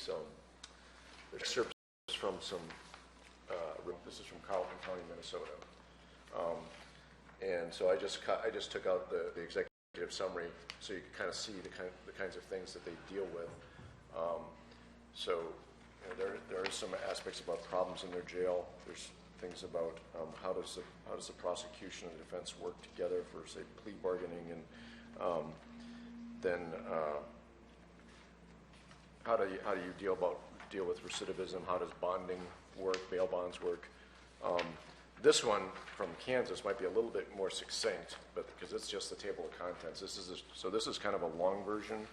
there's excerpts from some, this is from Carleton County, Minnesota. And so I just took out the executive summary so you can kind of see the kinds of things that they deal with. So you know, there are some aspects about problems in their jail. There's things about how does the prosecution and the defense work together for, say, plea bargaining, and then how do you deal with recidivism? How does bonding work? Bail bonds work? This one from Kansas might be a little bit more succinct, but because it's just the table of contents. This is kind of a long version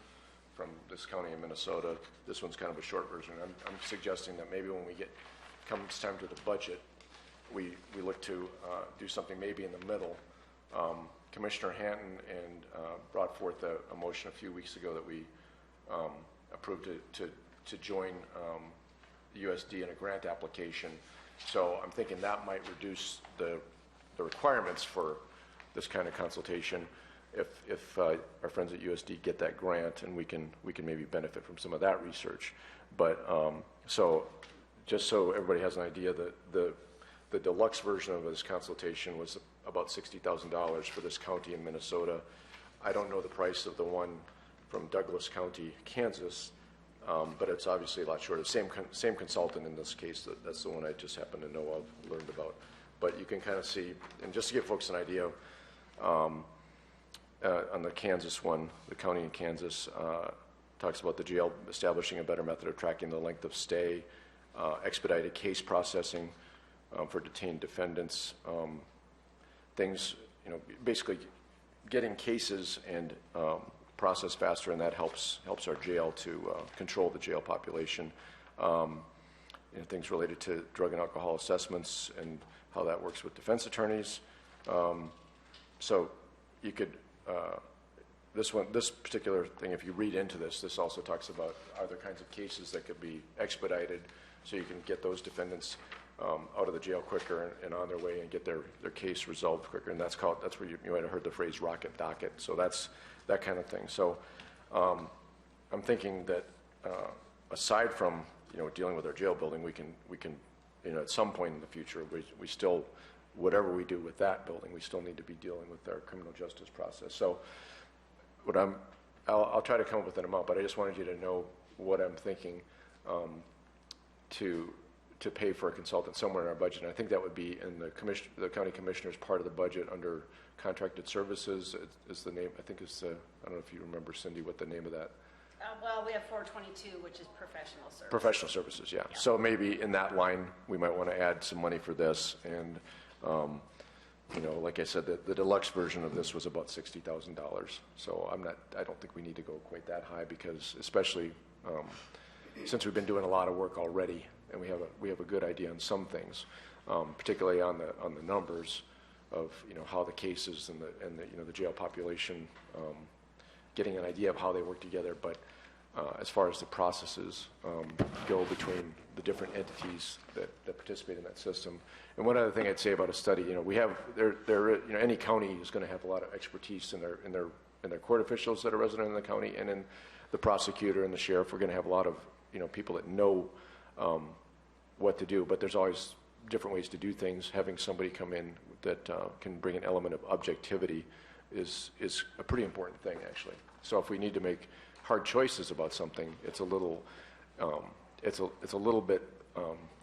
from this county in Minnesota. This one's kind of a short version. I'm suggesting that maybe when comes time to the budget, we look to do something maybe in the middle. Commissioner Hanton brought forth a motion a few weeks ago that we approved to join the USD in a grant application. So I'm thinking that might reduce the requirements for this kind of consultation if our friends at USD get that grant, and we can maybe benefit from some of that research. But so just so everybody has an idea, the deluxe version of this consultation was about $60,000 for this county in Minnesota. I don't know the price of the one from Douglas County, Kansas, but it's obviously a lot shorter. Same consultant in this case. That's the one I just happen to know of, learned about. But you can kind of see, and just to give folks an idea, on the Kansas one, the county in Kansas talks about the jail establishing a better method of tracking the length of stay, expedited case processing for detained defendants, things, basically getting cases and process faster, and that helps our jail to control the jail population. Things related to drug and alcohol assessments and how that works with defense attorneys. So you could, this particular thing, if you read into this also talks about are there kinds of cases that could be expedited so you can get those defendants out of the jail quicker and on their way and get their case resolved quicker. And that's where you might have heard the phrase rocket docket. So that's that kind of thing. So I'm thinking that aside from dealing with our jail building, we can at some point in the future we still, whatever we do with that building, we still need to be dealing with our criminal justice process. So I'll try to come up with an amount, but I just wanted you to know what I'm thinking to pay for a consultant somewhere in our budget. And I think that would be in the county commissioner's part of the budget under contracted services. Is the name, I think it's I don't know if you remember, Cindy, what the name of that. Well, we have 422, which is professional services. Professional services, yeah. So maybe in that line, we might want to add some money for this. And, like I said, the deluxe version of this was about $60,000. So I don't think we need to go quite that high, because especially since we've been doing a lot of work already, and we have a good idea on some things, particularly on the numbers of how the cases and the jail population, getting an idea of how they work together. But as far as the processes go between the different entities that participate in that system. And one other thing I'd say about a study, we have any county is going to have a lot of expertise in their court officials that are resident in the county, and in the prosecutor and the sheriff. We're going to have a lot of people that know what to do, but there's always different ways to do things. Having somebody come in that can bring an element of objectivity is a pretty important thing, actually. So if we need to make hard choices about something, it's a little bit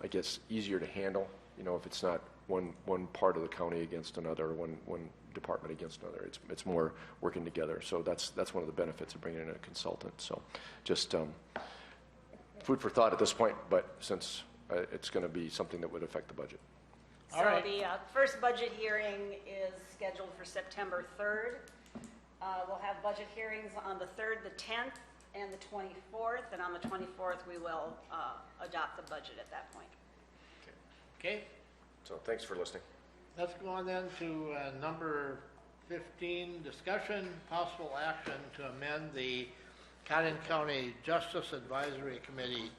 I guess easier to handle. If it's not one part of the county against another, one department against another. It's more working together. So that's one of the benefits of bringing in a consultant. So just food for thought at this point, but since it's going to be something that would affect the budget. So the first budget hearing is scheduled for September 3rd. We'll have budget hearings on the 3rd, the 10th, and the 24th, and on the 24th we will adopt the budget at that point. Okay. So thanks for listening. Let's go on then to number 15, discussion, possible action to amend the Carleton County Justice Advisory Committee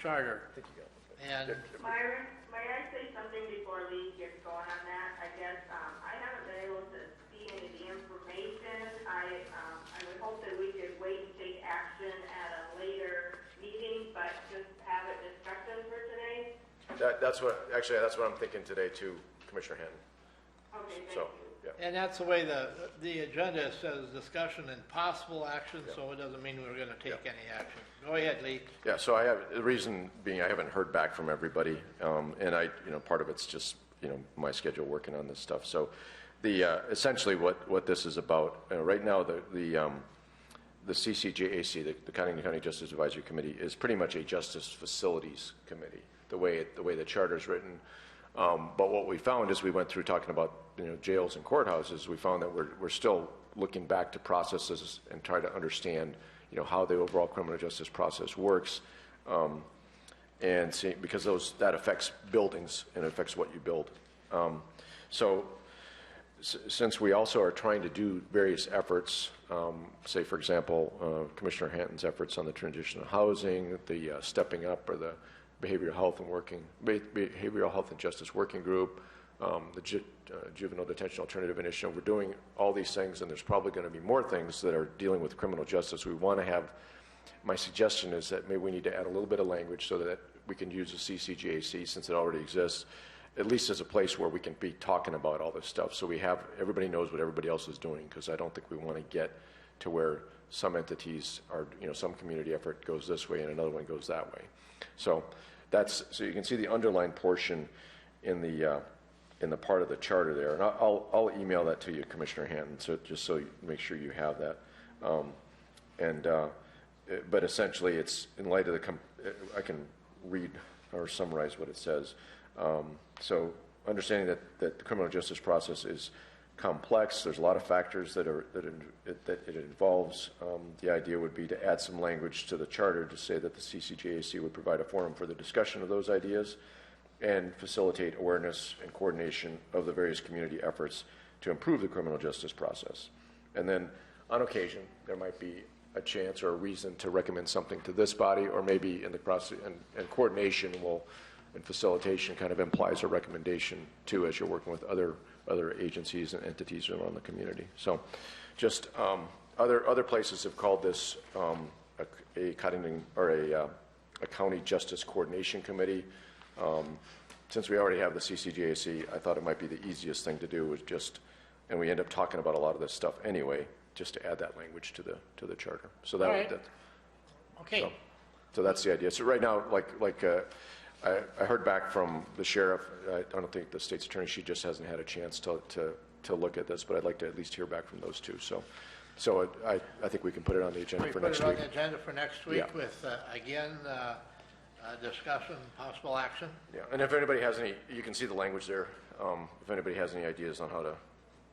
charter. I think you got it. And Myron, may I say something before Lee gets going on that? I guess I haven't been able to see any of the information. I would hope that we could wait and take action at a later meeting, but That's what I'm thinking today too, Commissioner Hannon. Okay, thank So, you. yeah. And that's the way the agenda says, discussion and possible action, so it doesn't mean we're gonna take any action. Go ahead, Lee. Yeah, so the reason being I haven't heard back from everybody, and part of it's just, my schedule working on this stuff. So essentially what this is about, right now, the CCJAC, the Cottington County Justice Advisory Committee, is pretty much a justice facilities committee, the way the charter's written. But what we found as we went through talking about, jails and courthouses, we found that we're still looking back to processes and try to understand, how the overall criminal justice process works. And see, because that affects buildings and affects what you build. Since we also are trying to do various efforts, say for example, Commissioner Hanton's efforts on the transitional housing, the stepping up or the behavioral health and justice working group, the juvenile detention alternative initiative, we're doing all these things, and there's probably going to be more things that are dealing with criminal justice. We want to have. My suggestion is that maybe we need to add a little bit of language so that we can use the CCJAC, since it already exists, at least as a place where we can be talking about all this stuff. So everybody knows what everybody else is doing, because I don't think we want to get to where some entities are, some community effort goes this way and another one goes that way. So you can see the underlined portion in the part of the charter there, and I'll email that to you, Commissioner Hanton, just so you make sure you have that. But essentially, it's in light of I can read or summarize what it says. So understanding that the criminal justice process is complex, there's a lot of factors that it involves. The idea would be to add some language to the charter to say that the CCJAC would provide a forum for the discussion of those ideas and facilitate awareness and coordination of the various community efforts to improve the criminal justice process. And then, on occasion, there might be a chance or a reason to recommend something to this body, or maybe in the process, and coordination and facilitation kind of implies a recommendation too, as you're working with other agencies and entities around the community. So, just other places have called this a Cottington or a county justice coordination committee. Since we already have the CCJAC, I thought it might be the easiest thing to do was and we end up talking about a lot of this stuff anyway, just to add that language to the charter. So that. All right. Okay. So that's the idea. So right now, I heard back from the sheriff. I don't think the state's attorney, she just hasn't had a chance to look at this, but I'd like to at least hear back from those two. So I think we can put it on the agenda for next week. We put it on the agenda for next week with, again, discussion, possible action. Yeah, and if anybody has any, you can see the language there. If anybody has any ideas on how to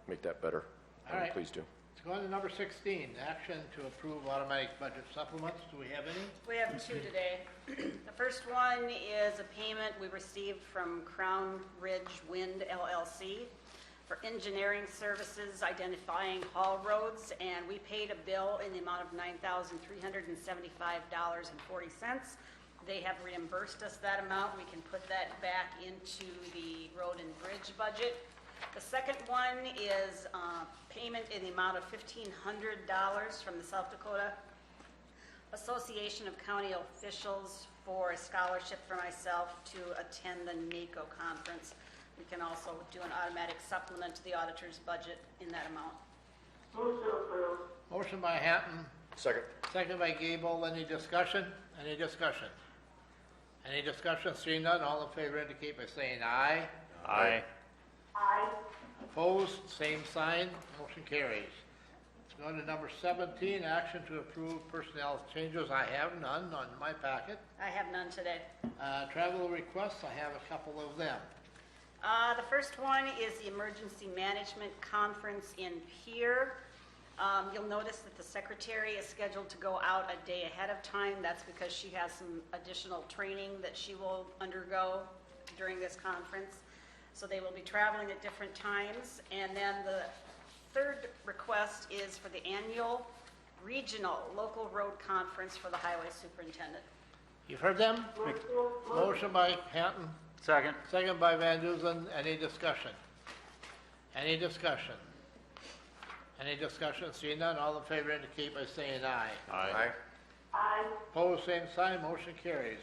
make that better, All right. please do. Let's go on to number 16, action to approve automatic budget supplements. Do we have any? We have two today. The first one is a payment we received from Crown Ridge Wind LLC for engineering services identifying haul roads, and we paid a bill in the amount of $9,375.40. They have reimbursed us that amount. We can put that back into the road and bridge budget. The second one is payment in the amount of $1,500 from the South Dakota Association of County Officials for a scholarship for myself to attend the NACO conference. We can also do an automatic supplement to the auditor's budget in that amount. Move to approve. Motion by Hatton, Second. second by Gable. Any discussion? Any discussion? Any discussion? Seeing none, all in favor indicate by saying aye. Aye. Aye. Opposed, same sign, motion carries. Let's go on to number 17, action to approve personnel changes. I have none on my packet. I have none today. Travel requests, I have a couple of them. The first one is the Emergency Management Conference in Pierre. You'll notice that the secretary is scheduled to go out a day ahead of time. That's because she has some additional training that she will undergo during this conference. So they will be traveling at different times. And then the third request is for the annual regional local road conference for the highway superintendent. You've heard them? Motion by Hatton, Second. second by Van Duzen. Any discussion? Any discussion? Any discussion? Seeing none, all in favor indicate by saying aye. Aye. Opposed, same sign, motion carries.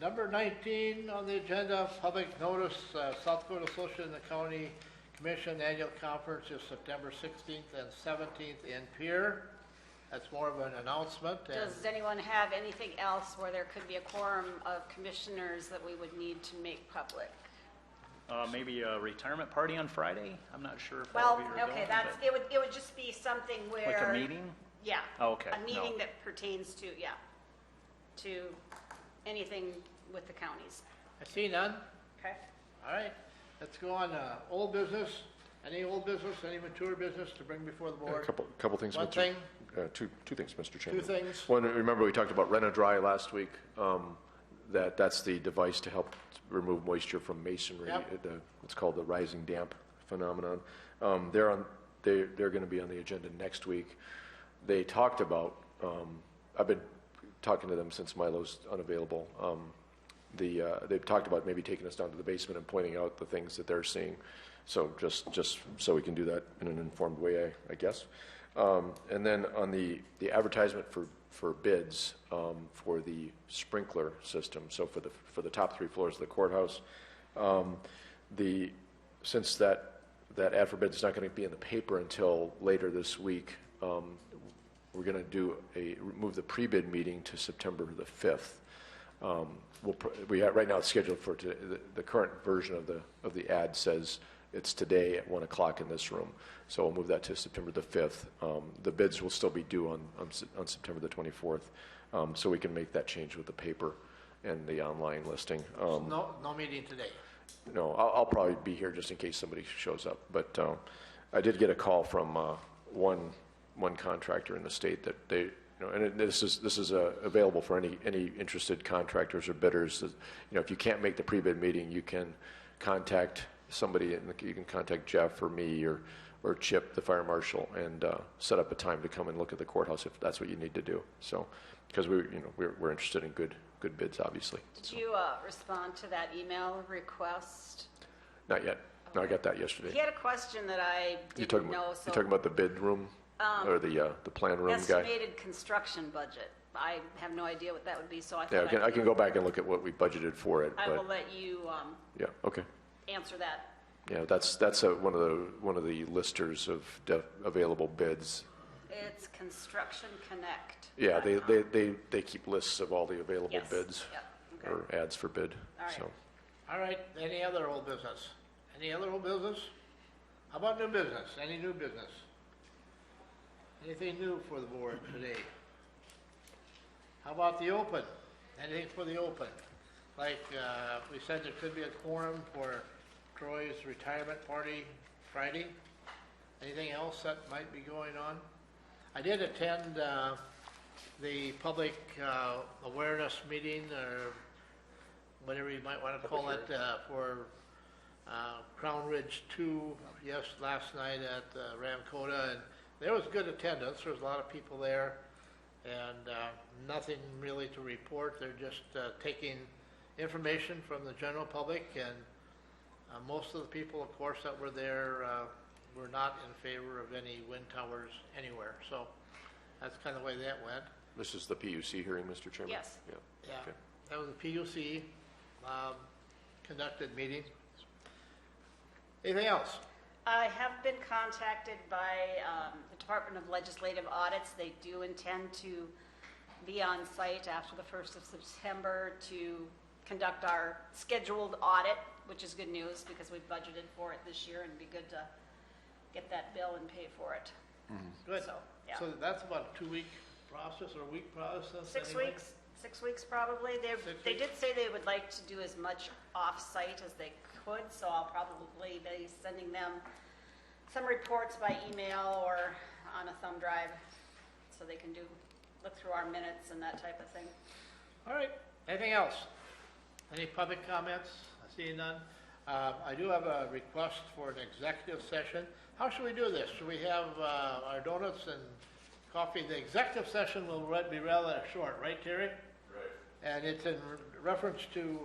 Number 19 on the agenda, public notice, South Dakota Association of the County Commission Annual Conference is September 16th and 17th in Pierre. That's more of an announcement. And Does anyone have anything else where there could be a quorum of commissioners that we would need to make public? Maybe a retirement party on Friday? I'm not sure if Well, that'll be your okay, going, but it would just be something where. like a meeting? Yeah. Oh, okay, A meeting no. that pertains to, to anything with the counties. I see none. Okay? All right, let's go on, old business. Any old business, any mature business to bring before the A board? couple things. One Mr. thing? Two things, Mr. Chairman. things. One, remember we talked about Rena-Dry last week, that's the device to help remove moisture from masonry. Yep. It's called the rising damp phenomenon. They're going to be on the agenda next week. They talked about, I've been talking to them since Milo's unavailable. They've talked about maybe taking us down to the basement and pointing out the things that they're seeing. So just so we can do that in an informed way, I guess. And then on the advertisement for bids for the sprinkler system, so for the top 3 floors of the courthouse, since that ad for bids is not going to be in the paper until later this week, we're going to move the pre-bid meeting to September the 5th. Right now it's scheduled for the current version of the ad says it's today at 1 o'clock in this room. So we'll move that to September the 5th. The bids will still be due on September the 24th. So we can make that change with the paper and the online listing. No meeting today. No, I'll probably be here just in case somebody shows up. But I did get a call from one contractor in the state that they, and this is available for any interested contractors or bidders. That, if you can't make the pre-bid meeting, you can contact somebody. You can contact Jeff or me or Chip, the fire marshal, and set up a time to come and look at the courthouse if that's what you need to do. So, because we're interested in good bids, obviously. Did you respond to that email request? Not yet. No, I got that yesterday. He had a question that I didn't know. You talking about the bid room or the plan room guy? Estimated construction budget. I have no idea what that would be, so I Yeah, thought I can go back and look at what we budgeted for it. I But will let you yeah, okay. answer that. Yeah, that's one of the listers of available bids. It's Construction Connect. Yeah, they keep lists of all the available Yes. bids Yep. Okay. or ads for bid. All right. So All right, any other old business? Any other old business? How about new business? Any new business? Anything new for the board today? How about the open? Anything for the open? Like, we said there could be a quorum for Troy's retirement party Friday. Anything else that might be going on? I did attend the public awareness meeting, or whatever you might want to call it, for Crown Ridge 2, last night at Ramcota, and there was good attendance. There was a lot of people there, and nothing really to report. They're just taking information from the general public, and most of the people, of course, that were there were not in favor of any wind towers anywhere. So that's kind of the way that went. this is the PUC hearing, Mr. Chairman? Yes. Yeah. Yeah, Okay. that was a PUC conducted meeting. Anything else? I have been contacted by the Department of Legislative Audits. They do intend to be on site after the 1st of September to conduct our scheduled audit, which is good news because we budgeted for it this year and it'd be good to get that bill and pay for it. Good. So, yeah. So that's about a 2-week process or a week process? 6 anyway? weeks, 6 weeks probably. They did say they would like to do as much off-site as they could, so I'll probably be sending them some reports by email or on a thumb drive so they can look through our minutes and that type of thing. All right, anything else? Any public comments? I see none. I do have a request for an executive session. How should we do this? Should we have our donuts and coffee? The executive session will be rather short, right, Terry? Right. And it's in reference to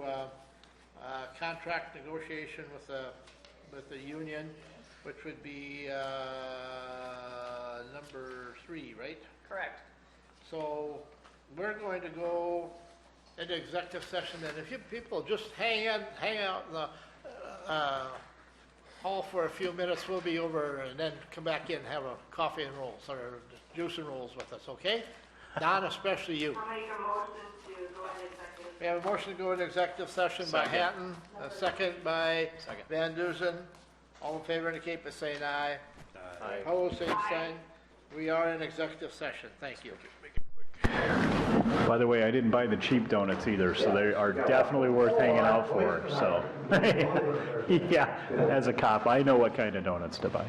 contract negotiation with the union, which would be number 3, right? Correct. So we're going to go into executive session, and if you people just hang out in the hall for a few minutes, we'll be over and then come back in and have a coffee and rolls or juice and rolls with us, okay? Don, especially you. I'll make a motion to go into executive. We have a motion to go into executive session by Second. Hatton, a second by Second. Van Duzen. All in favor indicate by saying aye. Aye. Opposed, same sign. We are in executive session. Thank you. By the way, I didn't buy the cheap donuts either, so they are definitely worth hanging out for, so. Yeah, as a cop, I know what kind of donuts to buy.